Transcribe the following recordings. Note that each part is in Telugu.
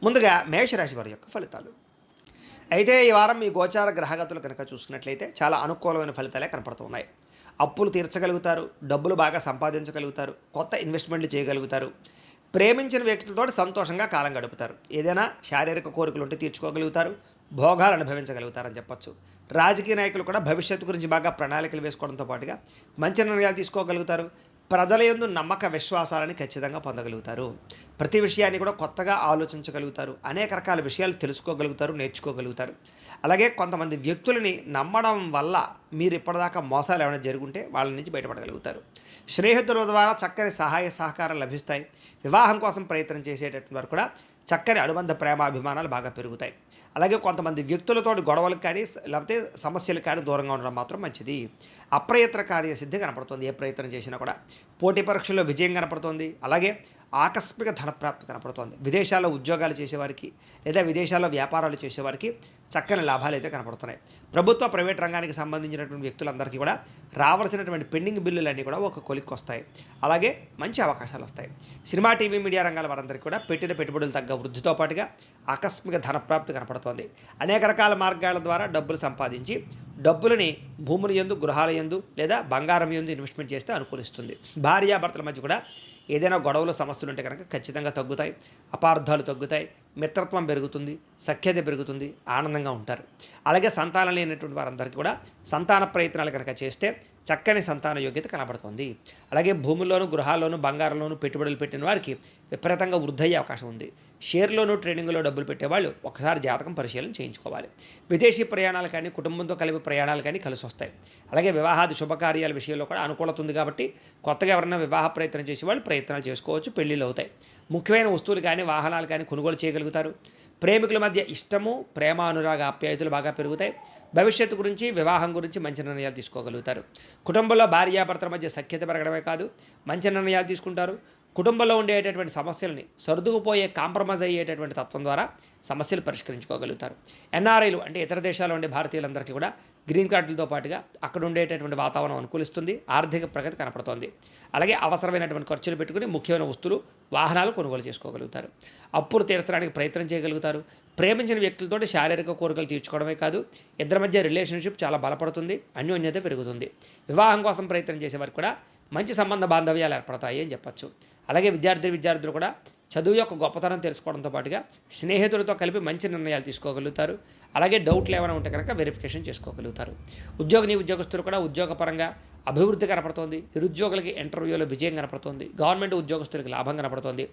ముందుగా మేషరాశి వారి యొక్క ఫలితాలు. అయితే ఈ వారం మీ గోచార గ్రహగతులు కనుక చూసుకున్నట్లయితే చాలా అనుకూలమైన ఫలితాలే కనపడుతున్నాయి. అప్పులు తీర్చగలుగుతారు, డబ్బులు బాగా సంపాదించగలుగుతారు, కొత్త ఇన్వెస్ట్మెంట్లు చేయగలుగుతారు, ప్రేమించిన వ్యక్తులతో సంతోషంగా కాలం గడుపుతారు, ఏదైనా శారీరక కోరికలు ఉంటే తీర్చుకోగలుగుతారు, భోగాలు అనుభవించగలుగుతారని చెప్పొచ్చు. రాజకీయ నాయకులు కూడా భవిష్యత్తు గురించి బాగా ప్రణాళికలు వేసుకోవడంతో పాటుగా మంచి నిర్ణయాలు తీసుకోగలుగుతారు. ప్రజల యందు నమ్మక విశ్వాసాలని ఖచ్చితంగా పొందగలుగుతారు. ప్రతి విషయాన్ని కూడా కొత్తగా ఆలోచించగలుగుతారు. అనేక రకాల విషయాలు తెలుసుకోగలుగుతారు, నేర్చుకోగలుగుతారు. అలాగే కొంతమంది వ్యక్తులని నమ్మడం వల్ల మీరు ఇప్పటిదాకా మోసాలు ఏమైనా జరుగుంటే వాళ్ళ నుంచి బయటపడగలుగుతారు. స్నేహితుల ద్వారా చక్కని సహాయ సహకారాలు లభిస్తాయి. వివాహం కోసం ప్రయత్నం చేసేటటువంటి వారు కూడా చక్కని అనుబంధ ప్రేమాభిమానాలు బాగా పెరుగుతాయి. అలాగే కొంతమంది వ్యక్తులతో గొడవలకు కానీ లేకపోతే సమస్యలకు కానీ దూరంగా ఉండడం మాత్రం మంచిది. అప్రయత్న కార్యసిద్ధి కనపడుతుంది. ఏ ప్రయత్నం చేసినా కూడా పోటీ పరీక్షల్లో విజయం కనపడుతుంది. అలాగే ఆకస్మిక ధనప్రాప్తి కనపడుతోంది. విదేశాల్లో ఉద్యోగాలు చేసేవారికి లేదా విదేశాల్లో వ్యాపారాలు చేసేవారికి చక్కని లాభాలు అయితే కనపడుతున్నాయి. ప్రభుత్వ ప్రైవేట్ రంగానికి సంబంధించినటువంటి వ్యక్తులందరికీ కూడా రావాల్సినటువంటి పెండింగ్ బిల్లులన్నీ కూడా ఒక కొలిక్కి వస్తాయి. అలాగే మంచి అవకాశాలు వస్తాయి. సినిమా, టీవీ, మీడియా రంగాల వారందరికీ కూడా పెట్టిన పెట్టుబడులు తగ్గ వృద్ధితో పాటుగా ఆకస్మిక ధనప్రాప్తి కనపడుతోంది. అనేక రకాల మార్గాల ద్వారా డబ్బులు సంపాదించి డబ్బులని భూముల యందు, గృహాల యందు లేదా బంగారం యందు ఇన్వెస్ట్మెంట్ చేస్తే అనుకూలిస్తుంది. భార్యాభర్తల మధ్య కూడా ఏదైనా గొడవలు సమస్యలు ఉంటే కనుక ఖచ్చితంగా తగ్గుతాయి. అపార్థాలు తగ్గుతాయి. మిత్రత్వం పెరుగుతుంది, సఖ్యత పెరుగుతుంది, ఆనందంగా ఉంటారు. అలాగే సంతానం లేనటువంటి వారందరికీ కూడా సంతాన ప్రయత్నాలు కనుక చేస్తే చక్కని సంతాన యోగ్యత కనబడుతుంది. అలాగే భూముల్లోనూ, గృహాల్లోనూ, బంగారంలోనూ పెట్టుబడులు పెట్టిన వారికి విపరీతంగా వృద్ధయ్యే అవకాశం ఉంది. షేర్లోనూ, ట్రేడింగ్లో డబ్బులు పెట్టేవాళ్ళు ఒకసారి జాతకం పరిశీలన చేయించుకోవాలి. విదేశీ ప్రయాణాలు కానీ, కుటుంబంతో కలిపి ప్రయాణాలు కానీ కలిసి వస్తాయి. అలాగే వివాహాది శుభకార్యాల విషయంలో కూడా అనుకూలత ఉంది కాబట్టి కొత్తగా ఎవరైనా వివాహ ప్రయత్నం చేసేవాళ్ళు ప్రయత్నాలు చేసుకోవచ్చు, పెళ్ళిళ్ళు అవుతాయి. ముఖ్యమైన వస్తువులు కానీ, వాహనాలు కానీ కొనుగోలు చేయగలుగుతారు. ప్రేమికుల మధ్య ఇష్టము, ప్రేమ, అనురాగ ఆప్యాయతలు బాగా పెరుగుతాయి. భవిష్యత్తు గురించి, వివాహం గురించి మంచి నిర్ణయాలు తీసుకోగలుగుతారు. కుటుంబంలో భార్యాభర్తల మధ్య సఖ్యత పెరగడమే కాదు, మంచి నిర్ణయాలు తీసుకుంటారు. కుటుంబంలో ఉండేటటువంటి సమస్యలని సర్దుకుపోయే, కాంప్రమైజ్ అయ్యేటటువంటి తత్వం ద్వారా సమస్యలు పరిష్కరించుకోగలుగుతారు. ఎన్ఆర్ఐలు అంటే ఇతర దేశాల్లో ఉండే భారతీయులందరికీ కూడా గ్రీన్ కార్డులతో పాటుగా అక్కడ ఉండేటటువంటి వాతావరణం అనుకూలిస్తుంది. ఆర్థిక ప్రగతి కనపడుతోంది. అలాగే అవసరమైనటువంటి ఖర్చులు పెట్టుకుని ముఖ్యమైన వస్తువులు, వాహనాలు కొనుగోలు చేసుకోగలుగుతారు. అప్పులు తీర్చడానికి ప్రయత్నం చేయగలుగుతారు. ప్రేమించిన వ్యక్తులతో శారీరక కోరికలు తీర్చుకోవడమే కాదు, ఇద్దరి మధ్య రిలేషన్షిప్ చాలా బలపడుతుంది, అన్యోన్యత పెరుగుతుంది. వివాహం కోసం ప్రయత్నం చేసేవారికి కూడా మంచి సంబంధ బాంధవ్యాలు ఏర్పడతాయి అని చెప్పచ్చు. అలాగే విద్యార్థులు కూడా చదువు యొక్క గొప్పతనం తెలుసుకోవడంతో పాటుగా స్నేహితులతో కలిపి మంచి నిర్ణయాలు తీసుకోగలుగుతారు. అలాగే డౌట్లు ఏమైనా ఉంటే కనుక వెరిఫికేషన్ చేసుకోగలుగుతారు. ఉద్యోగస్తులు కూడా ఉద్యోగపరంగా అభివృద్ధి కనపడుతోంది. నిరుద్యోగులకి ఇంటర్వ్యూలో విజయం కనపడుతోంది. గవర్నమెంట్ ఉద్యోగస్తులకి లాభం కనపడుతోంది.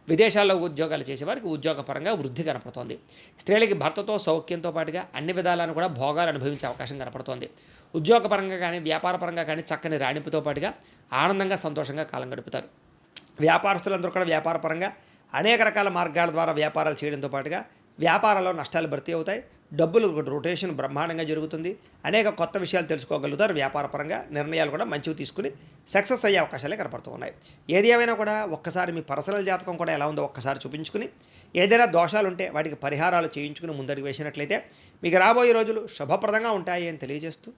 విదేశాల్లో ఉద్యోగాలు చేసేవారికి ఉద్యోగపరంగా వృద్ధి కనపడుతోంది. స్త్రీలకి భర్తతో సౌఖ్యంతో పాటుగా అన్ని విధాలను కూడా భోగాలు అనుభవించే అవకాశం కనపడుతోంది. ఉద్యోగపరంగా కానీ, వ్యాపారపరంగా కానీ చక్కని రాణింపుతో పాటుగా ఆనందంగా, సంతోషంగా కాలం గడుపుతారు. వ్యాపారస్తులందరూ కూడా వ్యాపారపరంగా అనేక రకాల మార్గాల ద్వారా వ్యాపారాలు చేయడంతో పాటుగా వ్యాపారాల్లో నష్టాలు భర్తీ అవుతాయి. డబ్బులు రొటేషన్ బ్రహ్మాండంగా జరుగుతుంది. అనేక కొత్త విషయాలు తెలుసుకోగలుగుతారు. వ్యాపారపరంగా నిర్ణయాలు కూడా మంచివి తీసుకుని సక్సెస్ అయ్యే అవకాశాలే కనపడుతూ ఉన్నాయి. ఏది ఏమైనా కూడా ఒక్కసారి మీ పర్సనల్ జాతకం కూడా ఎలా ఉందో ఒక్కసారి చూపించుకుని ఏదైనా దోషాలు ఉంటే వాటికి పరిహారాలు చేయించుకుని ముందడుగు వేసినట్లయితే మీకు రాబోయే రోజులు శుభప్రదంగా ఉంటాయి అని తెలియజేస్తూ